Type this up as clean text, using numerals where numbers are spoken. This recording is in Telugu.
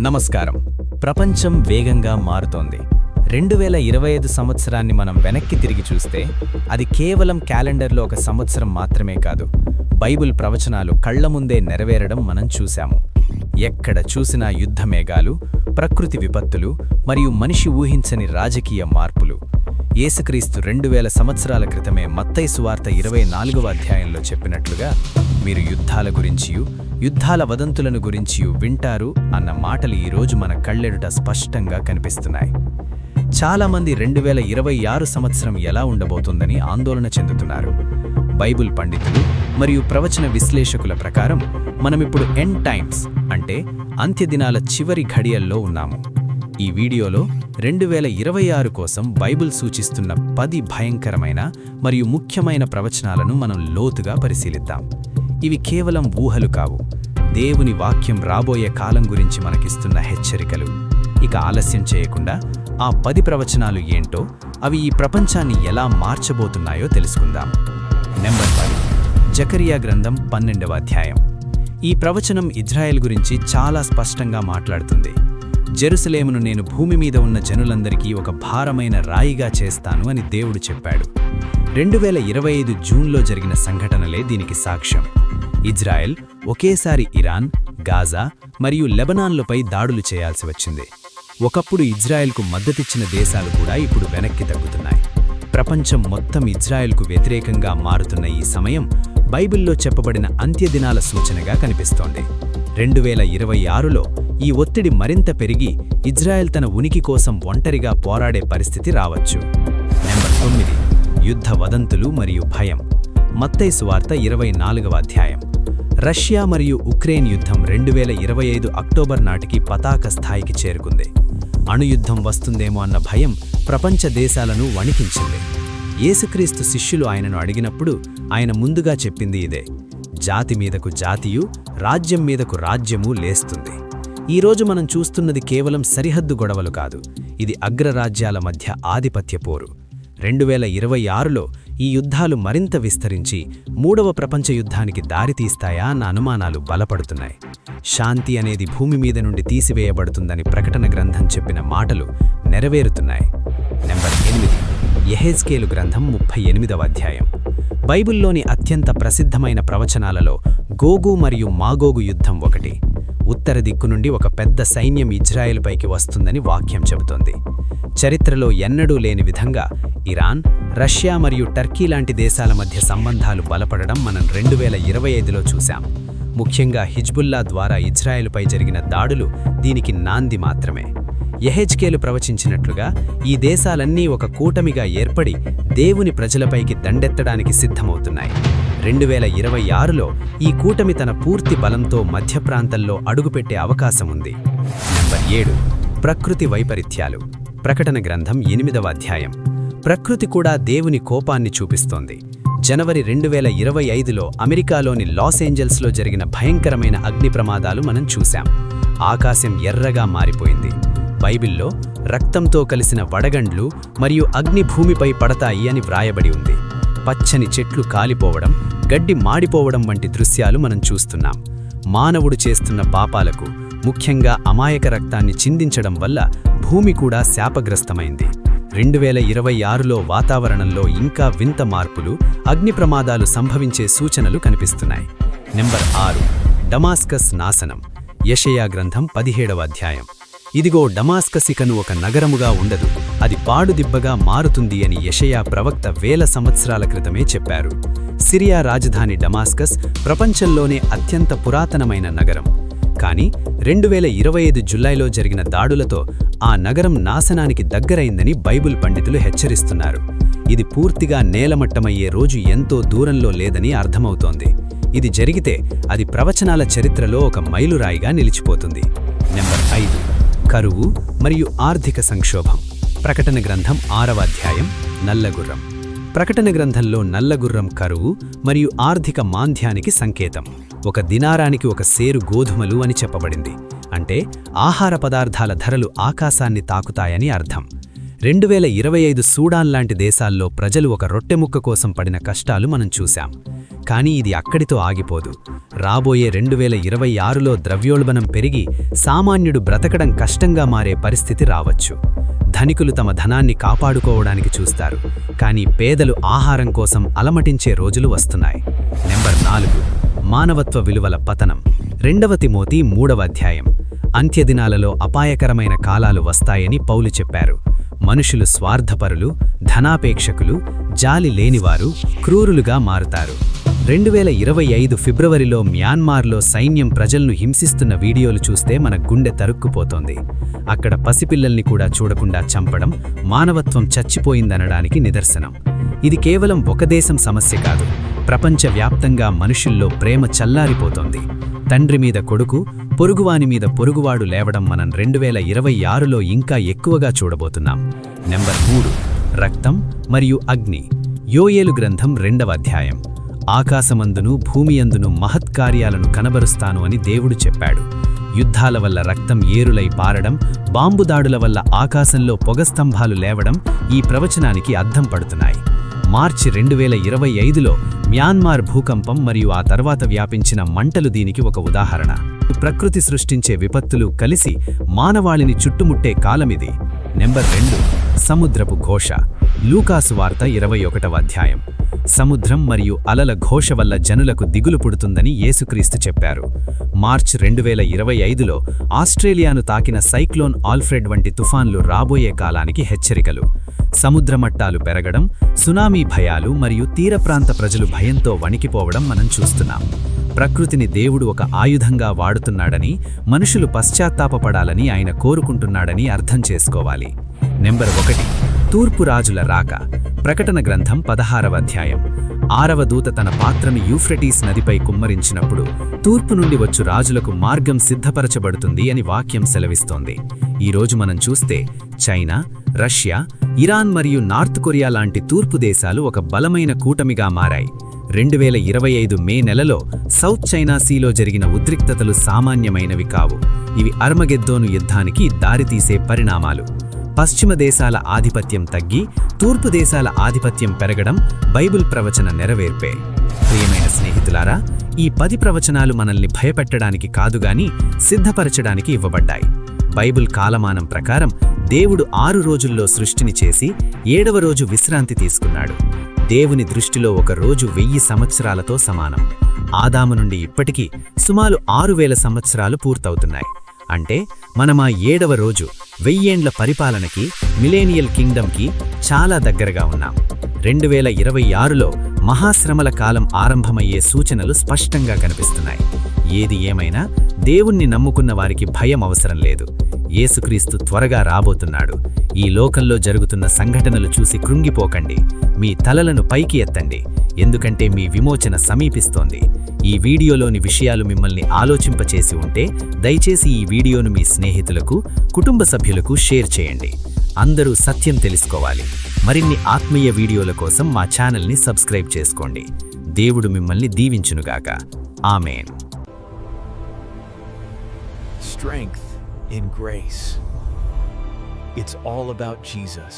నమస్కారం. ప్రపంచం వేగంగా మారుతోంది. 2025 సంవత్సరాన్ని మనం వెనక్కి తిరిగి చూస్తే అది కేవలం క్యాలెండర్లో ఒక సంవత్సరం మాత్రమే కాదు, బైబిల్ ప్రవచనాలు కళ్ల ముందే నెరవేరడం మనం చూశాము. ఎక్కడ చూసినా యుద్ధ మేఘాలు, ప్రకృతి విపత్తులు మరియు మనిషి ఊహించని రాజకీయ మార్పులు. యేసుక్రీస్తు 2000 సంవత్సరాల క్రితమే మత్తయి సువార్త 24వ అధ్యాయంలో చెప్పినట్లుగా, మీరు యుద్ధాల గురించియు యుద్ధాల వదంతులను గురించియు వింటారు అన్న మాటలు ఈరోజు మన కళ్ళెదుట స్పష్టంగా కనిపిస్తున్నాయి. చాలామంది 2026 సంవత్సరం ఎలా ఉండబోతుందని ఆందోళన చెందుతున్నారు. బైబిల్ పండితులు మరియు ప్రవచన విశ్లేషకుల ప్రకారం మనమిప్పుడు ఎండ్ టైమ్స్ అంటే అంత్యదినాల చివరి ఘడియల్లో ఉన్నాము. ఈ వీడియోలో 2026 కోసం బైబిల్ సూచిస్తున్న 10 భయంకరమైన మరియు ముఖ్యమైన ప్రవచనాలను మనం లోతుగా పరిశీలిద్దాం. ఇవి కేవలం ఊహలు కావు, దేవుని వాక్యం రాబోయే కాలం గురించి మనకిస్తున్న హెచ్చరికలు. ఇక ఆలస్యం చేయకుండా ఆ 10 ప్రవచనాలు ఏంటో, అవి ఈ ప్రపంచాన్ని ఎలా మార్చబోతున్నాయో తెలుసుకుందాం. నెంబర్ 10, జకరియా గ్రంథం 12వ అధ్యాయం. ఈ ప్రవచనం ఇజ్రాయెల్ గురించి చాలా స్పష్టంగా మాట్లాడుతుంది. జెరూసలేమును నేను భూమి మీద ఉన్న జనులందరికీ ఒక భారమైన రాయిగా చేస్తాను అని దేవుడు చెప్పాడు. 2025 జూన్లో జరిగిన సంఘటనలే దీనికి సాక్ష్యం. ఇజ్రాయెల్ ఒకేసారి ఇరాన్, గాజా మరియు లెబనాన్లపై దాడులు చేయాల్సి వచ్చింది. ఒకప్పుడు ఇజ్రాయెల్కు మద్దతిచ్చిన దేశాలు కూడా ఇప్పుడు వెనక్కి తగ్గుతున్నాయి. ప్రపంచం మొత్తం ఇజ్రాయెల్కు వ్యతిరేకంగా మారుతున్న ఈ సమయం బైబిల్లో చెప్పబడిన అంత్యదినాల సూచనగా కనిపిస్తోంది. 2026లో ఈ ఒత్తిడి మరింత పెరిగి ఇజ్రాయెల్ తన ఉనికి కోసం ఒంటరిగా పోరాడే పరిస్థితి రావచ్చు. నెంబర్ 9, యుద్ధ వదంతులు మరియు భయం. మత్తయి సువార్త 24వ అధ్యాయం. రష్యా మరియు ఉక్రెయిన్ యుద్ధం 2025 అక్టోబర్ నాటికి పతాక స్థాయికి చేరుకుంది. అణుయుద్ధం వస్తుందేమో అన్న భయం ప్రపంచ దేశాలను వణికించింది. యేసుక్రీస్తు శిష్యులు ఆయనను అడిగినప్పుడు ఆయన ముందుగా చెప్పింది ఇదే: జాతి మీదకు జాతియు, రాజ్యం మీదకు రాజ్యము లేస్తుంది. ఈరోజు మనం చూస్తున్నది కేవలం సరిహద్దు గొడవలు కాదు, ఇది అగ్రరాజ్యాల మధ్య ఆధిపత్య పోరు. 2026లో ఈ యుద్ధాలు మరింత విస్తరించి 3వ ప్రపంచ యుద్ధానికి దారితీస్తాయా అన్న అనుమానాలు బలపడుతున్నాయి. శాంతి అనేది భూమి మీద నుండి తీసివేయబడుతుందని ప్రకటన గ్రంథం చెప్పిన మాటలు నెరవేరుతున్నాయి. నెంబర్ 8, యెహెజ్కేలు గ్రంథం 38వ అధ్యాయం. బైబిల్లోని అత్యంత ప్రసిద్ధమైన ప్రవచనాలలో గోగు మరియు మాగోగు యుద్ధం ఒకటి. ఉత్తర దిక్కు నుండి ఒక పెద్ద సైన్యం ఇజ్రాయెలుపైకి వస్తుందని వాక్యం చెబుతోంది. చరిత్రలో ఎన్నడూ లేని విధంగా ఇరాన్, రష్యా మరియు టర్కీ లాంటి దేశాల మధ్య సంబంధాలు బలపడడం మనం 2025లో చూశాం. ముఖ్యంగా హిజ్బుల్లా ద్వారా ఇజ్రాయెలుపై జరిగిన దాడులు దీనికి నాంది మాత్రమే. యెహెజ్కేలు ప్రవచించినట్లుగా ఈ దేశాలన్నీ ఒక కూటమిగా ఏర్పడి దేవుని ప్రజలపైకి దండెత్తడానికి సిద్ధమవుతున్నాయి. 2026లో ఈ కూటమి తన పూర్తి బలంతో మధ్య ప్రాంతంలో అడుగుపెట్టే అవకాశం ఉంది. నెంబర్ 7, ప్రకృతి వైపరీత్యాలు. ప్రకటన గ్రంథం 8వ అధ్యాయం. ప్రకృతి కూడా దేవుని కోపాన్ని చూపిస్తోంది. జనవరి 2025లో అమెరికాలోని లాస్ ఏంజల్స్లో జరిగిన భయంకరమైన అగ్ని ప్రమాదాలు మనం చూశాం. ఆకాశం ఎర్రగా మారిపోయింది. బైబిల్లో రక్తంతో కలిసిన వడగండ్లు మరియు అగ్ని భూమిపై పడతాయి అని వ్రాయబడి ఉంది. పచ్చని చెట్లు కాలిపోవడం, గడ్డి మాడిపోవడం వంటి దృశ్యాలు మనం చూస్తున్నాం. మానవుడు చేస్తున్న పాపాలకు, ముఖ్యంగా అమాయక రక్తాన్ని చిందించడం వల్ల భూమి కూడా శాపగ్రస్తమైంది. 2026లో వాతావరణంలో ఇంకా వింత మార్పులు, అగ్ని ప్రమాదాలు సంభవించే సూచనలు కనిపిస్తున్నాయి. నెంబర్ 6, డమాస్కస్ నాశనం. యెషయా గ్రంథం 17వ అధ్యాయం. ఇదిగో, డమాస్కసికను ఒక నగరముగా ఉండదు, అది పాడుదిబ్బగా మారుతుంది అని యెషయా ప్రవక్త వేల సంవత్సరాల క్రితమే చెప్పారు. సిరియా రాజధాని డమాస్కస్ ప్రపంచంలోనే అత్యంత పురాతనమైన నగరం. కానీ 2025 జులైలో జరిగిన దాడులతో ఆ నగరం నాశనానికి దగ్గరైందని బైబిల్ పండితులు హెచ్చరిస్తున్నారు. ఇది పూర్తిగా నేలమట్టమయ్యే రోజు ఎంతో దూరంలో లేదని అర్థమవుతోంది. ఇది జరిగితే అది ప్రవచనాల చరిత్రలో ఒక మైలురాయిగా నిలిచిపోతుంది. నెంబర్ 5, కరువు మరియు ఆర్థిక సంక్షోభం. ప్రకటన గ్రంథం 6వ అధ్యాయం. నల్లగుర్రం. ప్రకటన గ్రంథంలో నల్లగుర్రం కరువు మరియు ఆర్థిక మాంద్యానికి సంకేతం. ఒక దినారానికి ఒక సేరు గోధుమలు అని చెప్పబడింది. అంటే ఆహార పదార్థాల ధరలు ఆకాశాన్ని తాకుతాయని అర్థం. 2025 సూడాన్ లాంటి దేశాల్లో ప్రజలు ఒక రొట్టెముక్క కోసం పడిన కష్టాలు మనం చూశాం. కానీ ఇది అక్కడితో ఆగిపోదు. రాబోయే 2026లో ద్రవ్యోల్బణం పెరిగి సామాన్యుడు బ్రతకడం కష్టంగా మారే పరిస్థితి రావచ్చు. ధనికులు తమ ధనాన్ని కాపాడుకోవడానికి చూస్తారు, కానీ పేదలు ఆహారం కోసం అలమటించే రోజులు వస్తున్నాయి. నెంబర్ 4, మానవత్వ విలువల పతనం. 2 తిమోతి 3వ అధ్యాయం. అంత్యదినాలలో అపాయకరమైన కాలాలు వస్తాయని పౌలు చెప్పారు. మనుషులు స్వార్థపరులు, ధనాపేక్షకులు, జాలి లేనివారు, క్రూరులుగా మారుతారు. 2025 ఫిబ్రవరిలో మ్యాన్మార్లో సైన్యం ప్రజలను హింసిస్తున్న వీడియోలు చూస్తే మన గుండె తరుక్కుపోతోంది. అక్కడ పసిపిల్లల్ని కూడా చూడకుండా చంపడం మానవత్వం చచ్చిపోయిందనడానికి నిదర్శనం. ఇది కేవలం ఒక దేశం సమస్య కాదు, ప్రపంచవ్యాప్తంగా మనుషుల్లో ప్రేమ చల్లారిపోతోంది. తండ్రి మీద కొడుకు, పొరుగువాని మీద పొరుగువాడు లేవడం మనం 2026లో ఇంకా ఎక్కువగా చూడబోతున్నాం. నెంబర్ 3, రక్తం మరియు అగ్ని. యోయేలు గ్రంథం 2వ అధ్యాయం. ఆకాశమందును భూమియందును మహత్కార్యాలను కనబరుస్తాను అని దేవుడు చెప్పాడు. యుద్ధాల వల్ల రక్తం ఏరులై పారడం, బాంబుదాడుల వల్ల ఆకాశంలో పొగస్తంభాలు లేవడం ఈ ప్రవచనానికి అద్దం పడుతున్నాయి. మార్చి 2025లో మ్యాన్మార్ భూకంపం మరియు ఆ తర్వాత వ్యాపించిన మంటలు దీనికి ఒక ఉదాహరణ. ప్రకృతి సృష్టించే విపత్తులు కలిసి మానవాళిని చుట్టుముట్టే కాలమిది. నెంబర్ 2, సముద్రపు ఘోష. లూకాసు వార్త 21వ అధ్యాయం. సముద్రం మరియు అలల ఘోష వల్ల జనులకు దిగులు పుడుతుందని యేసుక్రీస్తు చెప్పారు. మార్చ్ 2025లో ఆస్ట్రేలియాను తాకిన సైక్లోన్ ఆల్ఫ్రెడ్ వంటి తుఫాన్లు రాబోయే కాలానికి హెచ్చరికలు. సముద్రమట్టాలు పెరగడం, సునామీ భయాలు మరియు తీరప్రాంత ప్రజలు భయంతో వణికిపోవడం మనం చూస్తున్నాం. ప్రకృతిని దేవుడు ఒక ఆయుధంగా వాడుతున్నాడని, మనుషులు పశ్చాత్తాపపడాలని ఆయన కోరుకుంటున్నాడని అర్థం చేసుకోవాలి. నెంబర్ 1, తూర్పు రాజుల రాక. ప్రకటన గ్రంథం 16వ అధ్యాయం. 6వ దూత తన పాత్రను యూఫ్రటీస్ నదిపై కుమ్మరించినప్పుడు తూర్పు నుండి వచ్చు రాజులకు మార్గం సిద్ధపరచబడుతుంది అని వాక్యం సెలవిస్తోంది. ఈరోజు మనం చూస్తే చైనా, రష్యా, ఇరాన్ మరియు నార్త్ కొరియా లాంటి తూర్పు దేశాలు ఒక బలమైన కూటమిగా మారాయి. 2025 మే నెలలో సౌత్ చైనా సీలో జరిగిన ఉద్రిక్తతలు సామాన్యమైనవి కావు. ఇవి అర్మగెద్దోను యుద్ధానికి దారితీసే పరిణామాలు. పశ్చిమ దేశాల ఆధిపత్యం తగ్గి తూర్పు దేశాల ఆధిపత్యం పెరగడం బైబిల్ ప్రవచన నెరవేర్పే. ప్రియమైన స్నేహితులారా, ఈ 10 ప్రవచనాలు మనల్ని భయపెట్టడానికి కాదుగాని సిద్ధపరచడానికి ఇవ్వబడ్డాయి. బైబిల్ కాలమానం ప్రకారం దేవుడు 6 రోజుల్లో సృష్టిని చేసి 7వ రోజు విశ్రాంతి తీసుకున్నాడు. దేవుని దృష్టిలో ఒక రోజు 1000 సంవత్సరాలతో సమానం. ఆదాము నుండి ఇప్పటికీ సుమారు 6000 సంవత్సరాలు పూర్తవుతున్నాయి. అంటే మనం ఆ 7వ రోజు 1000 ఏండ్ల పరిపాలనకి, మిలేనియల్ కింగ్డమ్కి చాలా దగ్గరగా ఉన్నాం. 2026లో మహాశ్రమల కాలం ఆరంభమయ్యే సూచనలు స్పష్టంగా కనిపిస్తున్నాయి. ఏది ఏమైనా దేవుణ్ణి నమ్ముకున్న వారికి భయం అవసరం లేదు. యేసుక్రీస్తు త్వరగా రాబోతున్నాడు. ఈ లోకంలో జరుగుతున్న సంఘటనలు చూసి కృంగిపోకండి. మీ తలలను పైకి ఎత్తండి, ఎందుకంటే మీ విమోచన సమీపిస్తోంది. ఈ వీడియోలోని విషయాలు మిమ్మల్ని ఆలోచింపచేసి ఉంటే దయచేసి ఈ వీడియోను మీ స్నేహితులకు, కుటుంబ సభ్యులకు షేర్ చేయండి. అందరూ సత్యం తెలుసుకోవాలి. మరిన్ని ఆత్మీయ వీడియోల కోసం మా ఛానల్ని సబ్స్క్రైబ్ చేసుకోండి. దేవుడు మిమ్మల్ని దీవించునుగాక. ఆమేన్. Strength in grace. It's all about Jesus.